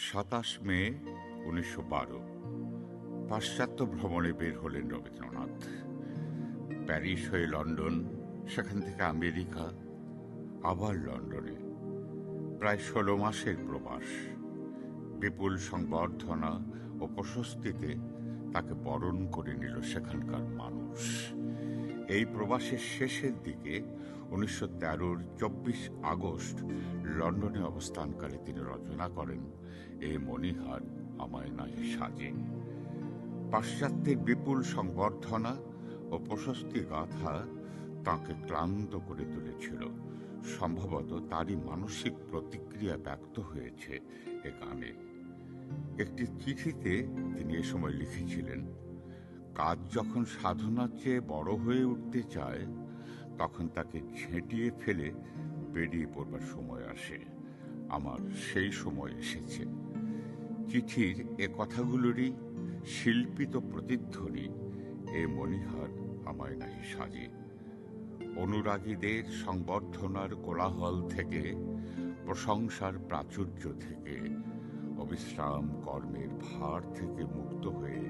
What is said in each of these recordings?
27 মে 1912 পাশ্চাত্য ভ্রমণে বের হলেন রবীন্দ্রনাথ। প্যারিস হয়ে লন্ডন, সেখান থেকে আমেরিকা, আবার লন্ডনে। প্রায় 16 মাসের প্রবাস। বিপুল সংবর্ধনা ও প্রশস্তিতে তাকে বরণ করে নিল সেখানকার মানুষ। এই প্রবাসের শেষের দিকে 1913-র 24 আগস্ট লন্ডনে অবস্থানকালে তিনি রচনা করেন এ মণিহার আমায় নাহি সাজে। পাশ্চাত্যের বিপুল সংবর্ধনা ও প্রশস্তি গাথা তাঁকে ক্লান্ত করে তুলেছিল। সম্ভবত তারই মানসিক প্রতিক্রিয়া ব্যক্ত হয়েছে এ গানে। একটি চিঠিতে তিনি এ সময় লিখেছিলেন, কাজ যখন সাধনার চেয়ে বড় হয়ে উঠতে চায়, তখন তাকে ঝেঁটিয়ে ফেলে বেরিয়ে পড়বার সময় আসে। আমার সেই সময় এসেছে। চিঠির এ কথাগুলোরই শিল্পিত প্রতিধ্বনি এ মণিহার আমায় নাহি সাজে। অনুরাগীদের সংবর্ধনার কোলাহল থেকে, প্রশংসার প্রাচুর্য থেকে, অবিশ্রাম কর্মের ভার থেকে মুক্ত হয়ে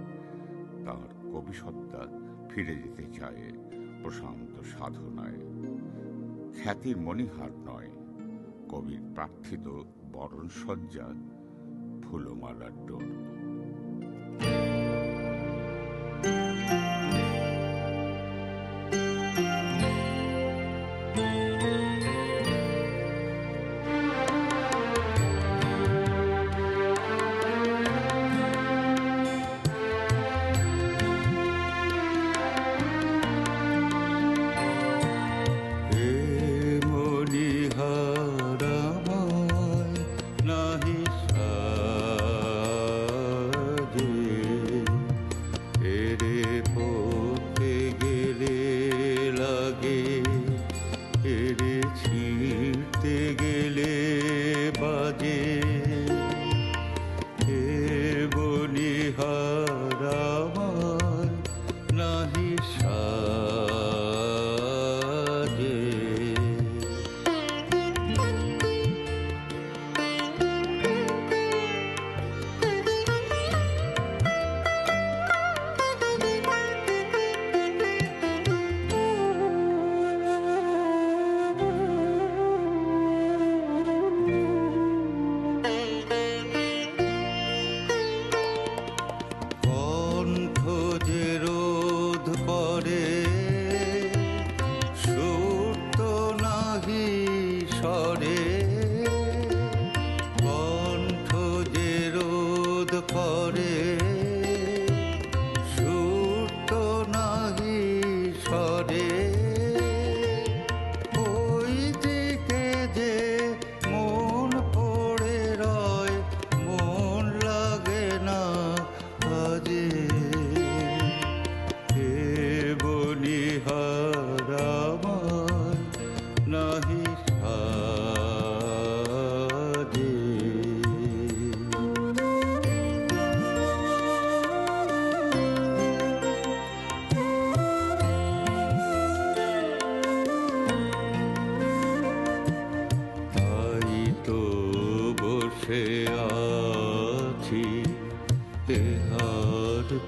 তার কবিসত্তা ফিরে যেতে চায় প্রশান্ত সাধনায়। খ্যাতির মণিহার নয়, কবির প্রার্থিত বরণসজ্জা ফুলমালার ডোর।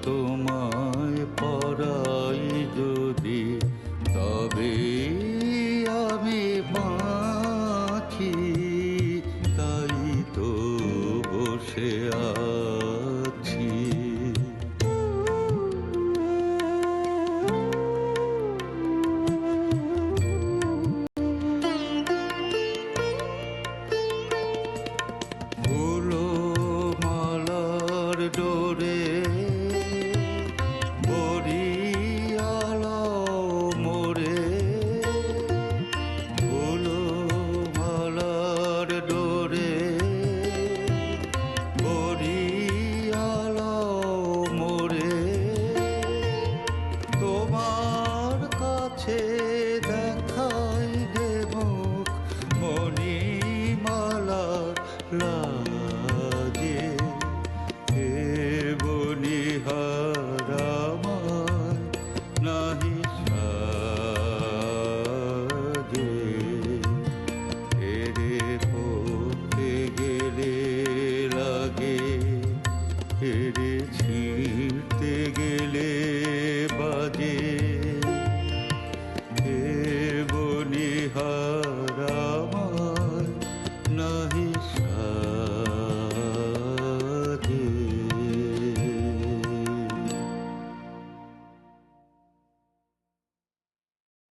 তোমায় পরাই যদি, তবে আমি বাঁচি। তাই তো বসে আছি। ফুলো মালার ডোরে দেখাই দেব মণিমালার লাজে। হে বনিহার আমায় নাহি সাজে। এরে পড়তে গেলে লাগে হেরে